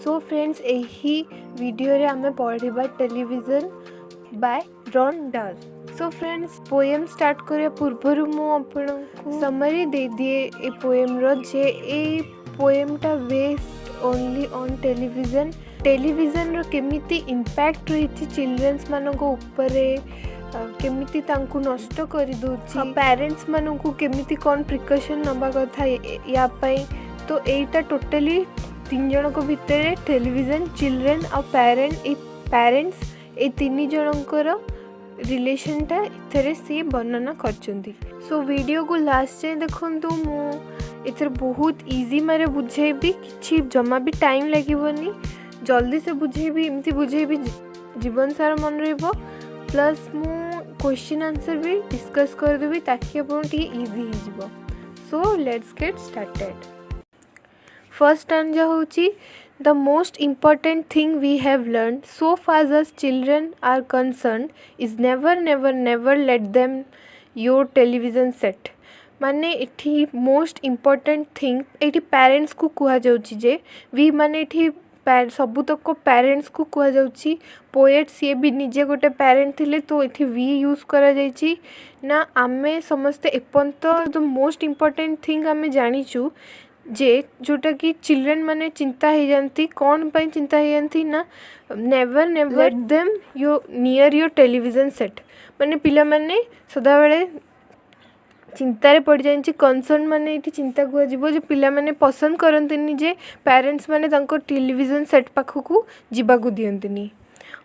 So friends यही video रे आमे पढ़िबा television by Roald dahl। So friends poem start करिया पूर्वरु मु आपनको समरी दे दिए ए पोएम रो जे ए पोएम टा बेस्ड ओनली ऑन टेलीविजन रो केमिति इम्पैक्ट रही चिल्ड्रंस मानको ऊपर केमिति तांकु नष्ट कर दूची पेरेंट्स मानको केमिति कौन प्रिकॉशन नबा कथा या पाई। तो एटा टोटली तीन जन को भितर टेलीविजन चिल्ड्रन और पेरेंट्स ए तीन जनकर रिलेशन टा इथरे से वर्णना करचंदी। सो वीडियो को लास्ट जाए देखंतु मु इथर बहुत इजी मारे बुझेबी किछि जमा भी टाइम लागबनी जल्दी से बुझेबी एमती बुझेबी जीवन सारा मन रहबो प्लस मु क्वेश्चन आंसर भी डिस्कस कर देबी ताकि आपन टी इजी हो जिवो। So let's get started. First stanza होची The most important thing we have learned so far as children are concerned is never let them your television set। माने इठी most important thing एठी parents को कुहा जाउची जे we माने इठी सबुतक को parents को कुहा जाउची पोएट सी भी निजे गोटे पेरेंट थिले तो इठी वी यूज करा जाइची ना आमे समस्ते एपंत द मोस्ट इम्पोर्टेंट थिंग आमे जानिचु जे जोटा कि चिल्ड्रन माने चिंता हो जाती कौन पाई चिंता हो जाती ना never let them near your television set माने पिला माने सदा बेले चिंतारे पड़ जाए कनसर्न माने इठी चिंता कुआ जीवो जे पिला माने पसंद करंतिनी जे पेरेंट्स माने तांको टेलीविजन सेट पाखकू जीवाकू दियंतिनी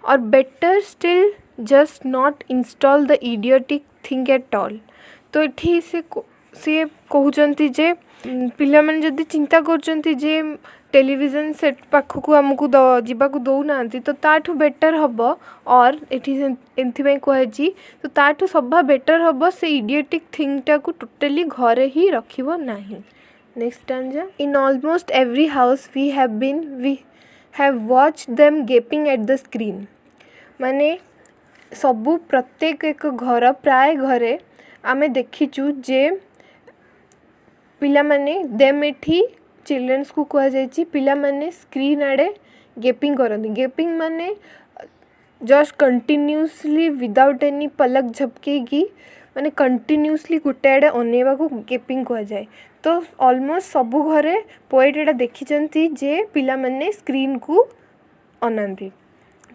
और better still just not install the idiotic thing at all. तो इठी से कहउचंती जे पिला माने जदि चिंता करचंती जे टेलीविजन सेट पाखकू हमकू जीवाकू दौ नांती तो ताठू बेटर हबो और एठी एंथि में कहजी तो ताठू सभा बेटर हबो से इडियोटिक थिंग टा को टोटली घरे ही रखिबो नाही। Next stanza in almost every house we have watched them gaping at the screen. माने सबु प्रत्येक एक घर प्राय घरे आमे देखिचु जे पिला माने देम एठी चिल्ड्रंस को कहा जायछि पिला माने स्क्रीन आड़े गेपिंग करंती। गेपिंग माने जस्ट कंटिन्यूअसली विदाउट एनी पलक झपकेगी माने कंटिन्यूअसली गोटे आड़े अनेवा को गेपिंग कहा जाए। तो ऑलमोस्ट सबु घरे पोएट एटा देखिचंती जे पिला माने स्क्रीन को अनांती।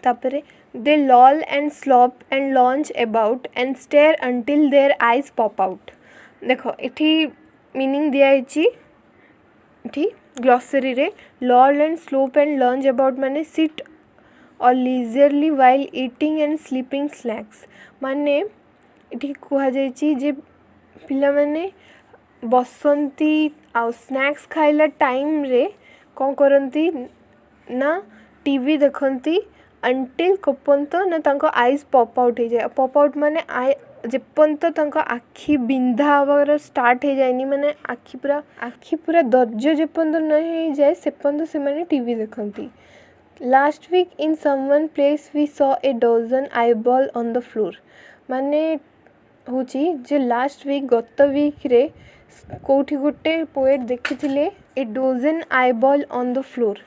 तापरे they loll and slop and lounge about and stare until their eyes pop out. देखो इठी मीनिंग दिया ठीक ग्लॉसरी रे loll and slop and lounge about माने सिट और leisurely while eating and sleeping snacks. माने इठी कहा जायछि जे पिला माने बसंती आ स्नैक्स खाइला टाइम रे कोन करंती ना टीवी देखंती अंटिल कपंत ना तांको आईज पॉप आउट हो जाए। पॉप आउट माने आई जेपंत तांको आखि बिंधा हबार स्टार्ट हो जाएनी माने आखि पूरा दर्ज जेपंत नहीं हो जाए सेपंत से माने टीवी देखंती। Last week in someone place we saw a dozen eyeball on the floor. माने होची जे लास्ट वीक गत वीक रे कोठी गोटे पोएट देखिथिले a dozen eyeball on the floor.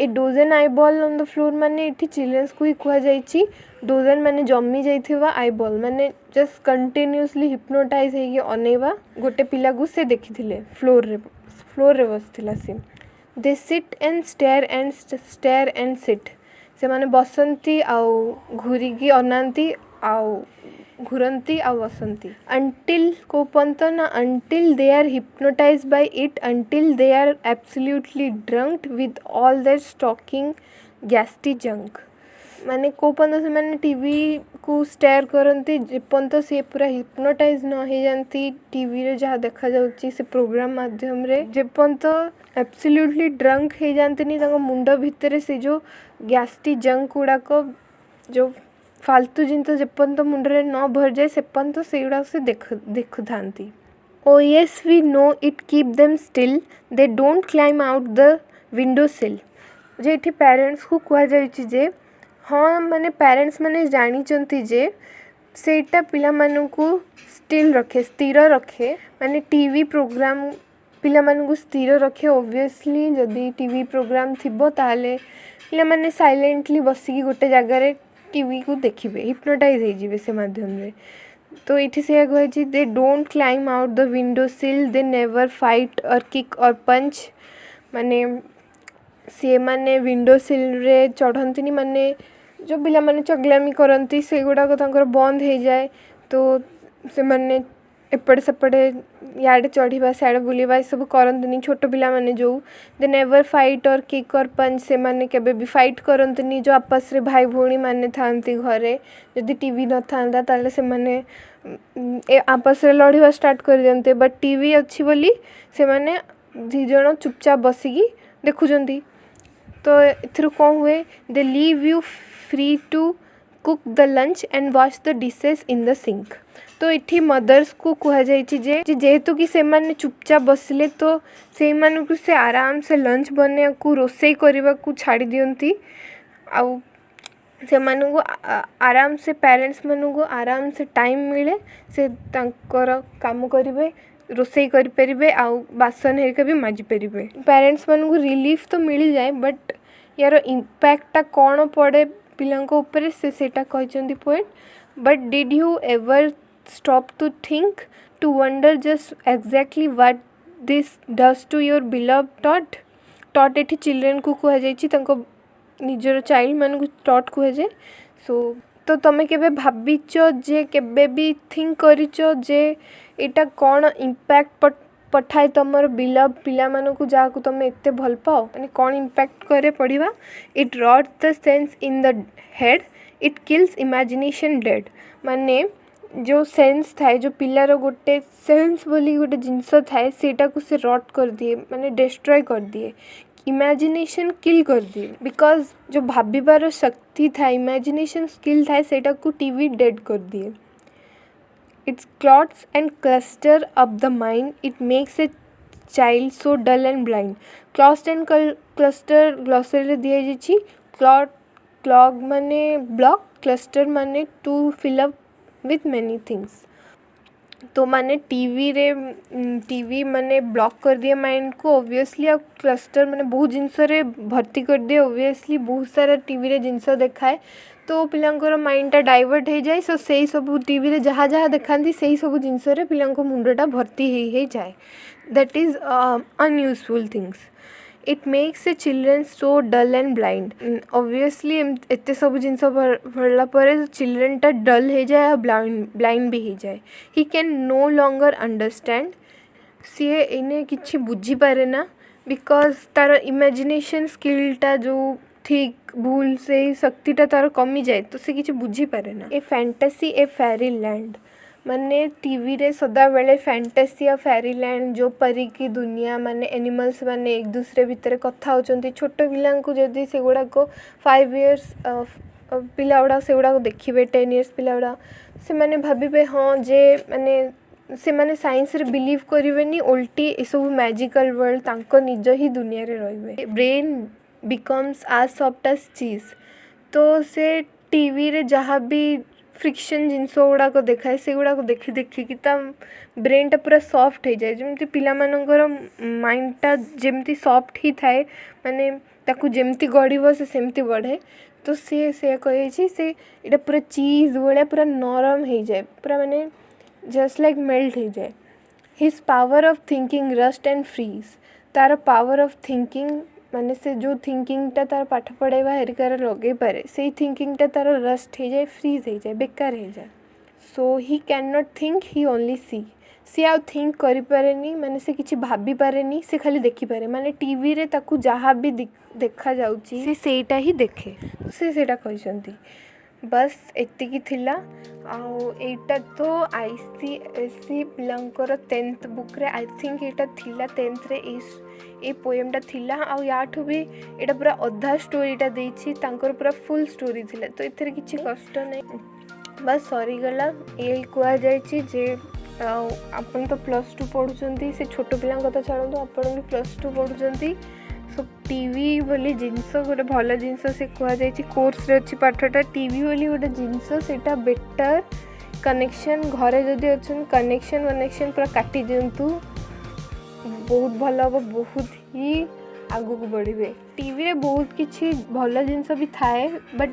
A dozen eyeball on the floor माने इठी चिल्ड्रंस को ही कहा जाइछि डोजन माने जम्मी जाइथिबा आईबॉल माने जस्ट कंटिन्यूअसली हिप्नोटाइज हेगी अनेवा गोटे पिला को से देखिथिले फ्लोर रे बसथिला से। They sit and stare and sit से माने बसंती आउ घुरी की अनांती आउ घुरंती आ बसंती। अंटिल को पंत ना until they are hypnotised by it until they are absolutely drunked with all that shocking गैस्टी जंक। माने को पंत से माने टीवी को स्टेयर करंती जेपंत से पूरा हिप्नोटाइज न हो जानती टीवी रे जहाँ देखा जाउची से प्रोग्राम माध्यम रे जेपंत एब्सोल्युटली ड्रंक हो जानती नहीं तांको मुंड भितर से जो गैस्टी जंक गुड़ाक जो फालतू जिनस जेपंत मुंडरे न भर जाए सेपंत से गुड़ा से देखु थांती। Oh yes we know it keep them still they don't climb out the window sill. जे इठी पेरेंट्स को कहा जायछि जे हाँ माने पेरेंट्स माने जानिचंती जे सेटा पिला मानकू स्टिल रखे स्थिर रखे माने टीवी प्रोग्राम पिलामानंकु स्थिर रखे ऑब्वियसली जदि टीवी प्रोग्राम थिबो ताले पिलामाने साइलेंटली बसिकी गोटे जगार टीवी को देखिए हिप्नोटाइज हो जिवे से माध्यम रे। तो ये से कही दे don't climb out the window सिल, दे नेवर फाइट और किक और पंच। माने सी मैंने विंडो सिल रे चढ़ंती माने जो पिला माने चगलामी करती से गुड़ाक बंद हो जाए। तो से माने एपटे सेपटे याडे चढ़ा सियाड़े बुलवा सब करंतनी छोट पिला माने जो दे नेवर फाइट और किक और पंच से माने केबे भी फाइट करंतनी। जो आपस रे भाई भौणी माने थांती घरे जदि टीवी न था ताले से माने आपस रे लड़वा स्टार्ट कर दियंते, बट टीवी अच्छी बोली से माने दी जण चुपचाप बसिकी देखुचंती। तो एथर कौन हुए they leave you free to cook the lunch and wash the dishes in the sink. तो इठी मदर्स को कह जेहेतु कि से माने चुपचाप बसले तो से मानकु से आराम से लंच बने को रोसई करने को छाड़ी दियंती। आउ से मानकु आराम से पेरेंट्स मानकु आराम से टाइम मिले से तांकर काम करेंगे, रोसई करें आउ बासन हेरिका भी माजी पारे। पेरेंट्स मानकु रिलीफ तो मिल जाए, बट यार इम्पैक्टा कौन पड़े पिलांको ऊपर से सेटा कहचंदी poet. But did you ever stop to think, to wonder just exactly what this does to your beloved tot? Tot एठी चिल्ड्रेन को कह जाइछि तांको निजर चाइल्ड मान को टॉट कह जाए। सो तो तमें केबे भाबिच जे केबे भी थिंक करिच जे एटा कौन इम्पैक्ट पठाए तमर बिलव पिला मानकु जाकु तमे एते भल पाओ माने कौन इम्पैक्ट करे पढ़िबा। It rot the sense in the head, it kills imagination dead. माने जो सेंस थाए जो पिलार गोटे सेंस बोली गोटे जिनस थाए सेटा को से रट कर दिए माने डिस्ट्रॉय कर दिए, इमेजिनेशन किल कर दिए। बिकॉज जो भाबिबार शक्ति थाए इमेजिनेशन स्किल थाए सेटा को टीवी डेड कर दिए। It's clogs and cluster up the mind, it makes a child so dull and blind. Clogs and cluster glossary दिया जाइछि। क्लॉग माने ब्लॉक, क्लस्टर माने to fill up with many things. तो माने टीवी माने block कर दिए माइंड को ऑब्वियसली। आ क्लस्टर माने बहुत जिनस भर्ती कर दिए ऑब्वियसली, बहुत सारा टीवी रे जिनस देखाए तो पिलांकर माइंडटा डाइवर्ट हो जाए। सो से सब टीवी रे जहाँ जहाँ देखाती से सब जिनस पिलांको मुंडटा भर्ती हो जाए। That is unuseful things. It makes a children so dull and blind. Obviously एत सब जिनस पढ़ला पर चिल्ड्रेनटा डल हो जाए, ब्लाइंड भी हो जाए। He can no longer understand, सी इन्हें किसी बुझी पारे ना, बिकॉज तार इमेजिनेशन स्किलटा जो ठीक भूल से शक्तिटा तार कमी जाए तो से किसी बुझी पारे ना। ए फैंटासी ए फेरी लैंड, माने टीवी रे सदा बेले फैंटासी या फेरी लैंड जो परी की दुनिया माने एनिमल्स माने एक दूसरे भितर कथा होचंती। छोट पिला को जदि से गुड़ा को 5 इयर्स पिला गुड़ा से गुड़ा देखिए 10 इयर्स पिला गुड़ा से माने भाबिबे हाँ जे माने से माने साइंस रे बिलीव करिवेनी, उल्टी ए सब मैजिकल वर्ल्ड तांको निज ही दुनिया रे रहिबे। Brain becomes as soft as cheese. तो से टीवी रे जहाँ भी फ्रिक्शन जिनस गुड़ाक देखाए से गुड़ाक देखी देखिकी ब्रेनटा पूरा सॉफ्ट हो जाए। जमती पिला मानकर माइंडटा जेमती सॉफ्ट ही थाए माने ताकू जेमती गढ़ से सेमती बढ़े। तो सी से कही से इटा पूरा चीज भाया पूरा नरम हो जाए, पूरा माने जस्ट लाइक मेल्ट हो जाए। His power of thinking rust and freeze, तार पावर ऑफ थिंकिंग माने से जो थिंकिंगटा तार पाठ पढ़ाइबा हेरिकार लगे पारे से थिंकिंगटा तार रस्ट हो जाए, फ्रीज हो जाए, बेकार हो जाए। So he can not think, he only sees आउ थिंक करि पारेनी माने से किछि भाबी पारेनी, से खाली देखि पारे। माने टीवी रे ताकू जहाँ भी देखा जाउची से सेटा ही देखे, से सेटा कहिसंती। बस एतिकी थिला। आउ एटा तो ICSE पिलांकर 10th बुक रे आई थिंक एटा थिला 10th रे ए पोएमटा थिला। आउ याठू भी एटा पूरा अधा स्टोरीटा देछि, तांकर पूरा फुल स्टोरी थिला। तो एथरे किछि कष्ट नै, बस सरी गला। ए कुआ जायछि जे आपन तो +2 पढ़ुचंती, से छोट पिलांक कथा छाड़ନ୍ତୁ, आपन भी +2 पढ़ुचंती। सो टीवी बोली जिनस गोटे भल जिनस से कह जाए कोर्स रे अच्छी पाठटा। टीवी बोली गोटे जिनस सेटा बेटर कनेक्शन, घरे जदि अच्छा कनेक्शन पूरा काटी दिंतु, बहुत भल हम, बहुत ही आगू को बढ़े। टीवी रे बहुत किसी भल जिनस भी थाए, बट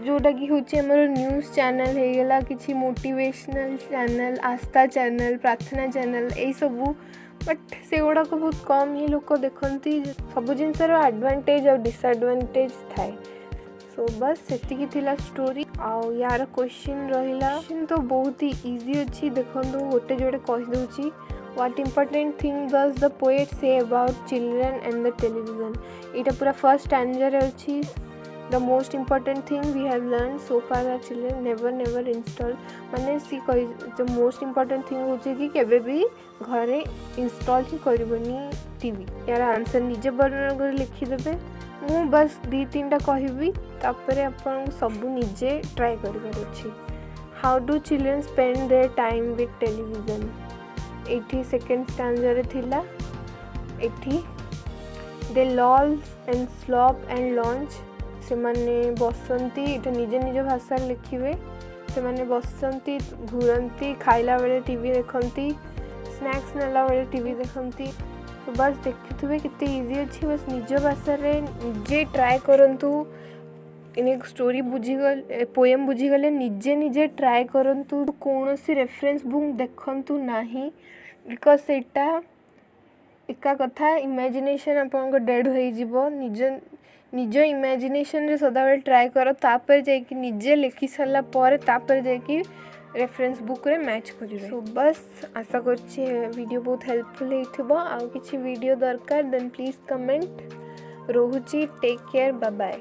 जोटा कि हूँ आमर न्यूज़ चैनल हो गला, किसी मोटिवेशनल चैनल, आस्था चैनल, प्रार्थना चैनल, यही सबू, बट से गुड़ाक बहुत कम ही लोग देखती। सब जिनसर एडवांटेज और डिसएडवांटेज थाए। सो बस सेतिकी थिला स्टोरी। आउ यार क्वेश्चन रहिला, क्वेश्चन तो बहुत ही इजी अच्छी। देखो गोटे जोड़े कहीदे, what important thing does the poet say about children and the television. यहाँ पूरा फर्स्ट आंसर अच्छी, the most important thing we have learned so far are children never never install. माने सी कही द मोस्ट इम्पोर्टेंट थिंग होचे कि केबे भी घरे इंस्टॉल ही करबनी टीवी। यार आंसर निजे वर्णन कर लिखिदेवे, मु बस 2-3टा कहबी, तापरे आपन सब निजे ट्राई करिबार अछि। How do children spend their time with television. एठी सेकंड स्टैंजा रे थिला, एठी they loll and slop and lounge. से माने बसंती, इटा निज निज भाषा लिखिवे। से माने बसंती, घूरती, खाइला बेले टीवी देखती, स्नैक्स नेला बेले टीवी देखती। तो बस देखुवे कितने इजी अच्छी, बस निज भाषा रे निजे ट्राए करंतु। इन स्टोरी बुझीगल, पोएम बुझीगले निजे निजे ट्राए करंतु। कौन सी रेफरेंस बुक देखंतु नाही, बिकज सेटा एका कथा इमेजिनेशन आपन डेड हो जिवो। निज इमेजिनेशन रे सदाबेले ट्राए कर, तापर जाइए निजे लिखि सारा पर तापर जाइए रेफरेंस बुक रे मैच करिवे। सो बस आशा करछि वीडियो बहुत हेल्पफुल हेथिबो। आउ किछि वीडियो दरकार देन प्लीज कमेंट। रोहुची, टेक केयर, बाय बाय।